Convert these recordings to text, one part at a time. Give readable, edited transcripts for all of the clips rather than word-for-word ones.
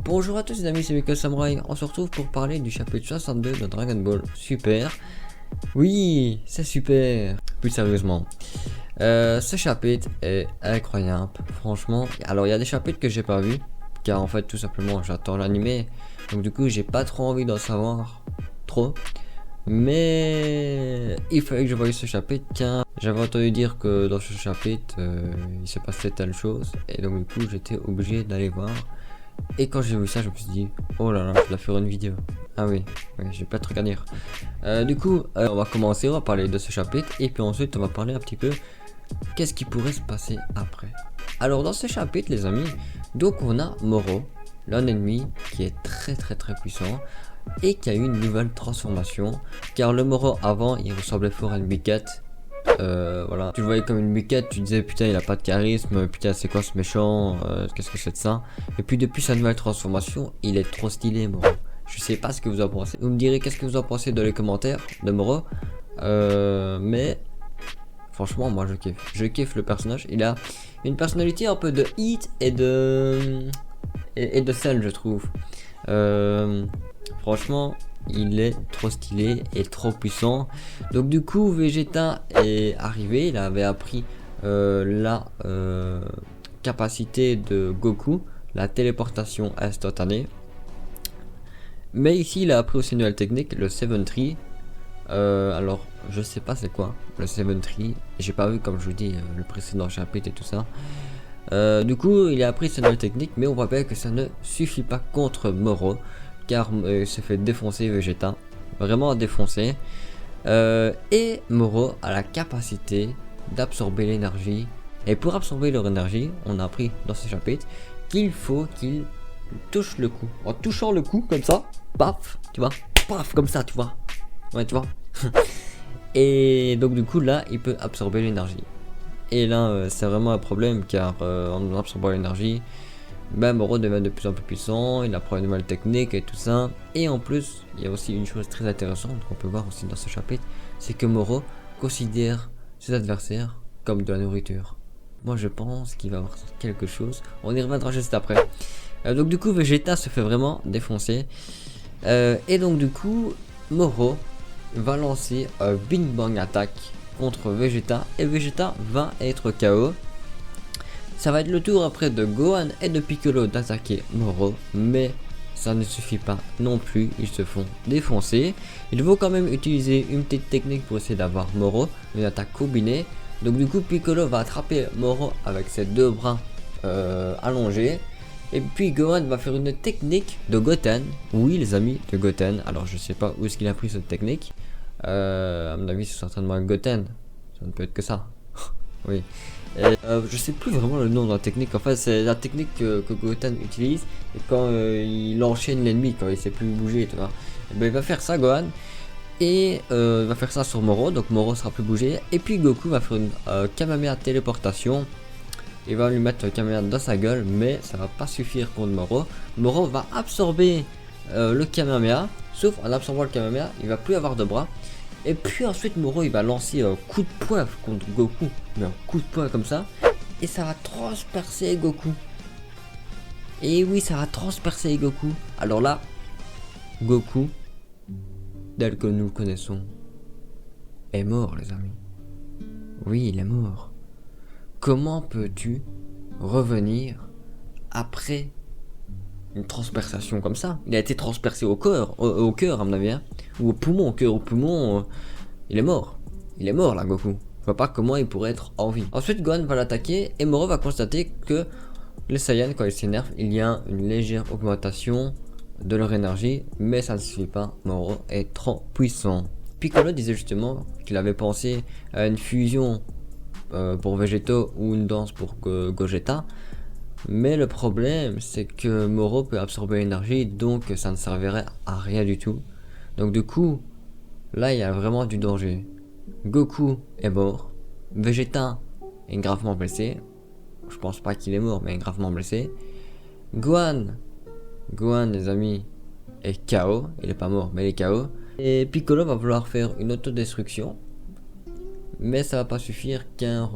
Bonjour à tous les amis, c'est Miko Samurai. On se retrouve pour parler du chapitre 62 de Dragon Ball Super. Oui, c'est super. Plus sérieusement, ce chapitre est incroyable, franchement. Alors il y a des chapitres que j'ai pas vu, car en fait tout simplement j'attends l'animé. Donc du coup j'ai pas trop envie d'en savoir trop. Mais il fallait que je voie ce chapitre car j'avais entendu dire que dans ce chapitre il se passait telle chose. Et donc du coup j'étais obligé d'aller voir. Et quand j'ai vu ça je me suis dit oh là là, je dois faire une vidéo. Ah oui, j'ai pas de truc à dire. Du coup on va commencer, on va parler de ce chapitre. Et puis ensuite on va parler un petit peu qu'est-ce qui pourrait se passer après. Alors dans ce chapitre les amis, donc on a Moro, l'un ennemi qui est très puissant et qui a eu une nouvelle transformation, car le Moro avant il ressemblait fort à une biquette. Voilà, tu le voyais comme une biquette, tu disais putain il a pas de charisme, putain c'est quoi ce méchant, qu'est-ce que c'est de ça. Et puis depuis sa nouvelle transformation il est trop stylé Moro. Je sais pas ce que vous en pensez, vous me direz qu'est-ce que vous en pensez dans les commentaires de Moro. Mais franchement moi je kiffe le personnage, il a une personnalité un peu de Heat et de Cell je trouve. Franchement il est trop stylé et trop puissant. Donc du coup Vegeta est arrivé, il avait appris la capacité de Goku, la téléportation instantanée. Mais ici il a appris aussi une nouvelle technique, le 7 Tree. Alors je sais pas c'est quoi le 7 Tree, j'ai pas vu comme je vous dis le précédent chapitre et tout ça. Du coup il a appris cette nouvelle technique, mais on voit bien que ça ne suffit pas contre Moro, car il se fait défoncer Vegeta, vraiment défoncer. Et Moro a la capacité d'absorber l'énergie. Et pour absorber leur énergie, on a appris dans ce chapitre qu'il faut qu'il touche le cou. En touchant le cou comme ça, paf, tu vois, paf, comme ça, tu vois. Ouais, tu vois. Et donc du coup là, il peut absorber l'énergie. Et là, c'est vraiment un problème, car en absorbant l'énergie, Moro devient de plus en plus puissant, il apprend une nouvelle technique et tout ça. Et en plus, il y a aussi une chose très intéressante qu'on peut voir aussi dans ce chapitre, c'est que Moro considère ses adversaires comme de la nourriture. Moi je pense qu'il va avoir quelque chose, on y reviendra juste après. Donc du coup Vegeta se fait vraiment défoncer. Et donc du coup, Moro va lancer un Big Bang attaque contre Vegeta, et Vegeta va être KO. Ça va être le tour après de Gohan et de Piccolo d'attaquer Moro, mais ça ne suffit pas non plus, ils se font défoncer. Il faut quand même utiliser une petite technique pour essayer d'avoir Moro, une attaque combinée. Donc du coup Piccolo va attraper Moro avec ses deux bras allongés. Et puis Gohan va faire une technique de Goten. Oui les amis, de Goten. Alors je sais pas où est-ce qu'il a pris cette technique. À mon avis c'est certainement un Goten. Ça ne peut être que ça. Oui. Je sais plus vraiment le nom de la technique. En fait c'est la technique que Goten utilise. Et quand il enchaîne l'ennemi, quand il sait plus bouger, tu vois. Et ben, il va faire ça Gohan. Et il va faire ça sur Moro. Donc Moro sera plus bougé. Et puis Goku va faire une Kamehameha téléportation. Il va lui mettre le Kamehameha dans sa gueule, mais ça va pas suffire contre Moro. Moro va absorber le Kamehameha, sauf en absorbant le Kamehameha, il va plus avoir de bras. Et puis ensuite Moro il va lancer un coup de poing contre Goku, mais un coup de poing comme ça, et ça va transpercer Goku. Et oui, ça va transpercer Goku. Alors là, Goku, tel que nous le connaissons, est mort les amis. Oui, il est mort. Comment peux-tu revenir après une transperçation comme ça? Il a été transpercé au cœur, au cœur à mon avis, hein, ou au poumon, au cœur, au poumon. Il est mort. Il est mort là, Goku. Je vois pas comment il pourrait être en vie. Ensuite, Gohan va l'attaquer et Moro va constater que les Saiyans, quand ils s'énervent, il y a une légère augmentation de leur énergie, mais ça ne suffit pas. Moro est trop puissant. Piccolo disait justement qu'il avait pensé à une fusion pour Vegeto ou une danse pour Gogeta, mais le problème c'est que Moro peut absorber l'énergie, donc ça ne servirait à rien du tout. Donc du coup là il y a vraiment du danger. Goku est mort, Vegeta est gravement blessé, je pense pas qu'il est mort mais gravement blessé. Gohan les amis est KO, il est pas mort mais il est KO, et Piccolo va vouloir faire une autodestruction. Mais ça va pas suffire car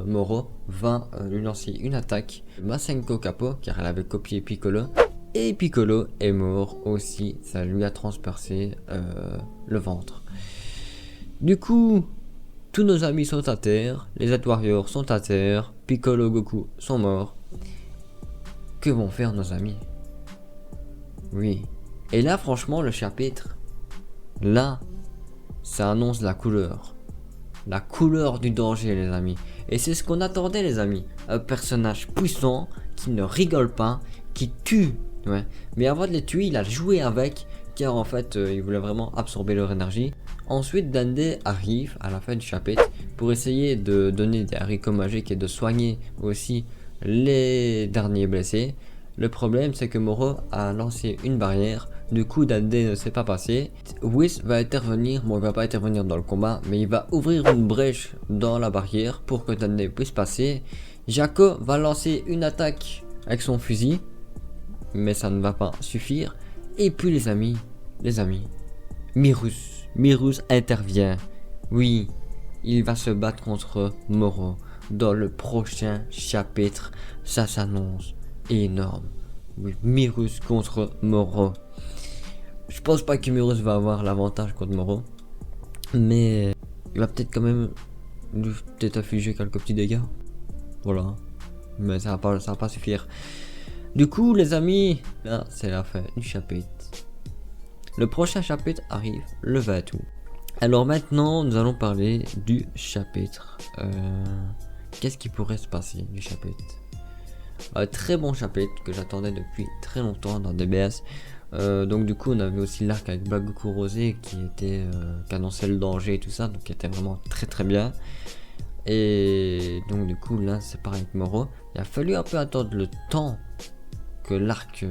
Moro va lui lancer une attaque Masenko Capo, car elle avait copié Piccolo. Et Piccolo est mort aussi, ça lui a transpercé le ventre. Du coup, tous nos amis sont à terre, les Z Warriors sont à terre, Piccolo, Goku sont morts. Que vont faire nos amis? Oui. Et là, franchement, le chapitre, là, ça annonce la couleur. La couleur du danger, les amis. Et c'est ce qu'on attendait, les amis. Un personnage puissant, qui ne rigole pas, qui tue. Ouais. Mais avant de les tuer, il a joué avec, car en fait, il voulait vraiment absorber leur énergie. Ensuite, Dende arrive à la fin du chapitre pour essayer de donner des haricots magiques et de soigner aussi les derniers blessés. Le problème, c'est que Moro a lancé une barrière, du coup Dende ne s'est pas passé. Whis va intervenir, bon il va pas intervenir dans le combat, mais il va ouvrir une brèche dans la barrière pour que Dende puisse passer. Jaco va lancer une attaque avec son fusil, mais ça ne va pas suffire. Et puis les amis, Myrus intervient. Oui, il va se battre contre Moro dans le prochain chapitre, ça s'annonce énorme. Oui, Myrus contre Moro. Je pense pas que Myrus va avoir l'avantage contre Moro, mais il va peut-être quand même peut-être afficher quelques petits dégâts. Voilà, mais ça va pas suffire. Du coup, les amis, là c'est la fin du chapitre. Le prochain chapitre arrive le 20 août. Alors maintenant, nous allons parler du chapitre. Qu'est-ce qui pourrait se passer du chapitre? Très bon chapitre que j'attendais depuis très longtemps dans DBS. Donc du coup on avait aussi l'arc avec Black Goku Rosé qui annonçait le danger et tout ça, donc qui était vraiment très très bien. Et donc du coup là c'est pareil avec Moro. Il a fallu un peu attendre le temps que l'arc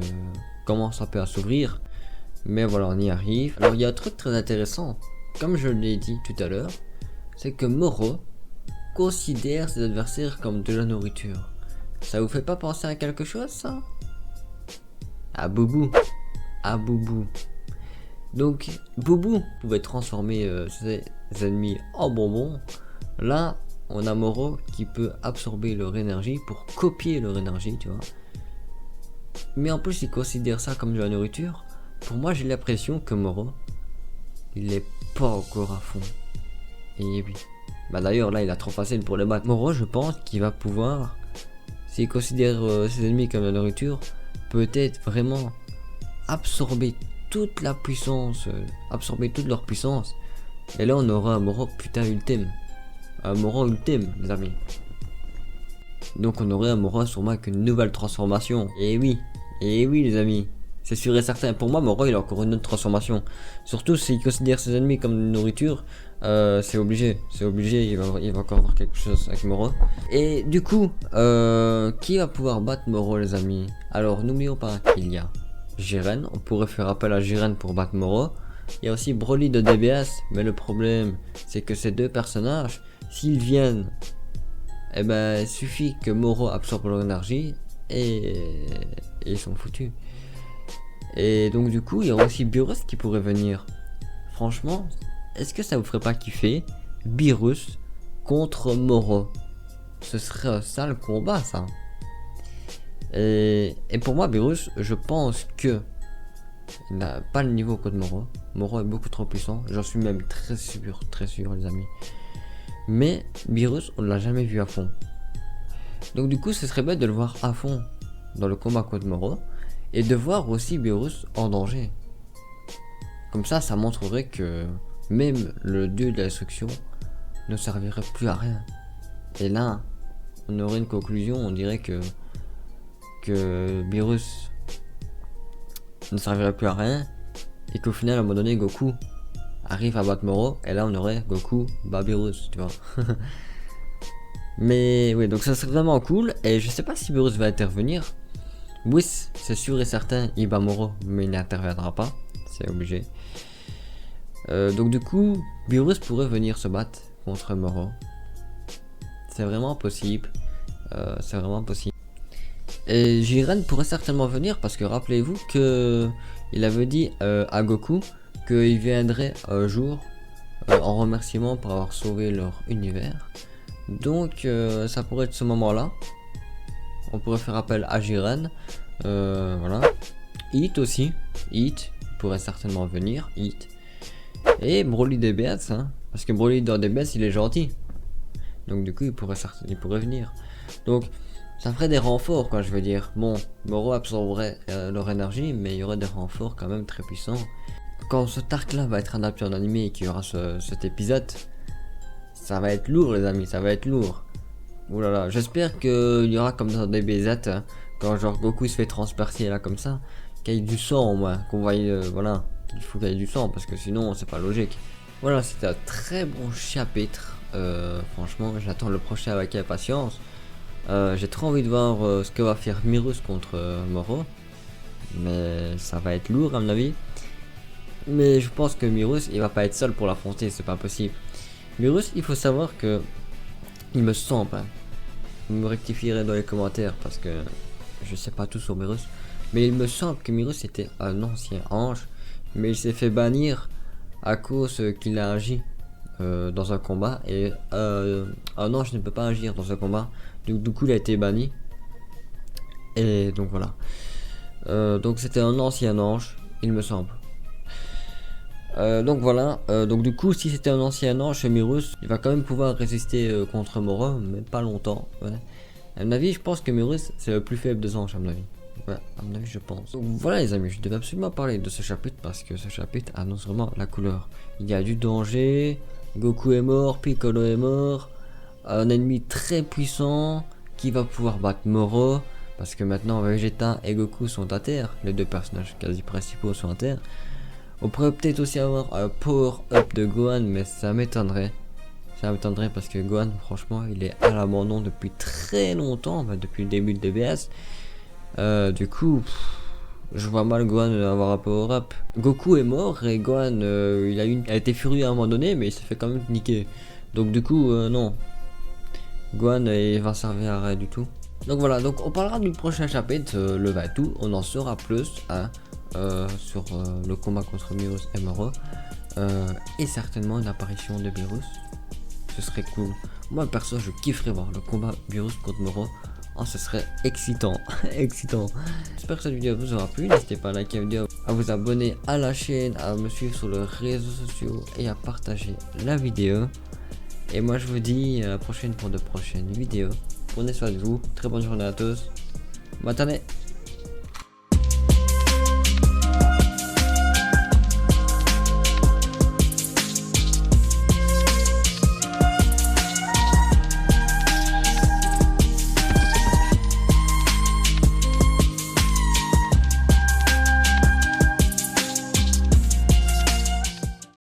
commence un peu à s'ouvrir, mais voilà, on y arrive. Alors il y a un truc très intéressant, comme je l'ai dit tout à l'heure, c'est que Moro considère ses adversaires comme de la nourriture. Ça vous fait pas penser à quelque chose, ça? À Boubou. À Boubou. Donc, Boubou pouvait transformer ses ennemis en bonbons. Là, on a Moro qui peut absorber leur énergie pour copier leur énergie, tu vois. Mais en plus, il considère ça comme de la nourriture. Pour moi, j'ai l'impression que Moro, il est pas encore à fond. Et oui. Bah d'ailleurs, là, il a trop facile pour le battre. Moro, je pense qu'il va pouvoir, s'il considère ses ennemis comme de la nourriture, peut-être vraiment absorber toute la puissance, absorber toute leur puissance. Et là, on aura un Moro putain ultime. Un Moro ultime, les amis. Donc, on aurait un Moro sûrement avec une nouvelle transformation. Et oui, les amis. C'est sûr et certain. Pour moi, Moro, il a encore une autre transformation. Surtout s'il considère ses ennemis comme une nourriture. C'est obligé, il va encore avoir quelque chose avec Moro. Et du coup, qui va pouvoir battre Moro, les amis? Alors, n'oublions pas qu'il y a Jiren. On pourrait faire appel à Jiren pour battre Moro. Il y a aussi Broly de DBS. Mais le problème, c'est que ces deux personnages, s'ils viennent, eh ben, il suffit que Moro absorbe leur énergie et ils sont foutus. Et donc du coup, il y aura aussi Beerus qui pourrait venir. Franchement, est-ce que ça vous ferait pas kiffer Beerus contre Moro? Ce serait un sale combat, ça. Et pour moi, Beerus, je pense que il n'a pas le niveau contre Moro. Moro est beaucoup trop puissant. J'en suis même très sûr, les amis. Mais Beerus, on l'a jamais vu à fond. Donc du coup, ce serait bête de le voir à fond dans le combat contre Moro. Et de voir aussi Beerus en danger. Comme ça montrerait que même le dieu de la destruction ne servirait plus à rien. Et là, on aurait une conclusion, on dirait que Beerus ne servirait plus à rien. Et qu'au final, à un moment donné, Goku arrive à battre Moro. Et là, on aurait Goku bat Beerus, tu vois. Mais oui, donc ça serait vraiment cool. Et je sais pas si Beerus va intervenir. Oui, c'est sûr et certain, il bat Moro, mais il n'interviendra pas, c'est obligé. Donc du coup, Beerus pourrait venir se battre contre Moro. C'est vraiment possible. Et Jiren pourrait certainement venir parce que rappelez-vous que il avait dit à Goku qu'il viendrait un jour en remerciement pour avoir sauvé leur univers. Donc ça pourrait être ce moment-là. On pourrait faire appel à Jiren, voilà. Hit aussi. Hit pourrait certainement venir. Hit. Et Broly DBS, hein. Parce que Broly dans DBS, il est gentil. Donc du coup, il pourrait venir. Donc, ça ferait des renforts, quoi, je veux dire. Bon, Moro absorberait leur énergie, mais il y aurait des renforts quand même très puissants. Quand ce arc-là va être adapté en animé et qu'il y aura cet épisode, ça va être lourd, les amis, ça va être lourd. Ouh là là, j'espère qu'il y aura comme dans DBZ, hein, quand genre Goku se fait transpercer là comme ça, qu'il y ait du sang au moins, qu'on voit, voilà, il faut qu'il y ait du sang parce que sinon c'est pas logique. Voilà, c'était un très bon chapitre, franchement, j'attends le prochain avec impatience. J'ai trop envie de voir ce que va faire Mirus contre Moro, mais ça va être lourd à mon avis. Mais je pense que Mirus il va pas être seul pour l'affronter, c'est pas possible. Mirus, il faut savoir que il me semble, hein, vous me rectifierez dans les commentaires parce que je sais pas tout sur Mirus, mais il me semble que Mirus était un ancien ange, mais il s'est fait bannir à cause qu'il a agi dans un combat et un ange ne peut pas agir dans un combat, donc du coup il a été banni et donc voilà. Donc c'était un ancien ange, il me semble. Donc voilà, donc du coup si c'était un ancien ange Mirus, il va quand même pouvoir résister contre Moro, mais pas longtemps. Ouais. À mon avis je pense que Mirus c'est le plus faible des anges à mon avis. Ouais, à mon avis je pense. Donc voilà les amis, je devais absolument parler de ce chapitre parce que ce chapitre annonce vraiment la couleur. Il y a du danger, Goku est mort, Piccolo est mort, un ennemi très puissant qui va pouvoir battre Moro, parce que maintenant Vegeta et Goku sont à terre, les deux personnages quasi principaux sont à terre. On pourrait peut-être aussi avoir un power-up de Gohan, mais ça m'étonnerait. Ça m'étonnerait parce que Gohan, franchement, il est à l'abandon depuis très longtemps, bah, depuis le début de DBS. Du coup, je vois mal Gohan avoir un power-up. Goku est mort et Gohan, il a été furieux à un moment donné, mais il s'est fait quand même niquer. Donc du coup, non. Gohan, il va servir à rien du tout. Donc voilà, donc on parlera du prochain chapitre, le 20 août, on en saura plus, hein. Sur le combat contre Mirus et Moro, et certainement une apparition de Virus, ce serait cool. Moi perso je kifferais voir le combat Virus contre Moro, oh, ce serait excitant. Excitant. J'espère que cette vidéo vous aura plu, n'hésitez pas à liker la vidéo, à vous abonner à la chaîne, à me suivre sur les réseaux sociaux et à partager la vidéo. Et moi je vous dis à la prochaine pour de prochaines vidéos. Prenez soin de vous, très bonne journée à tous, matane.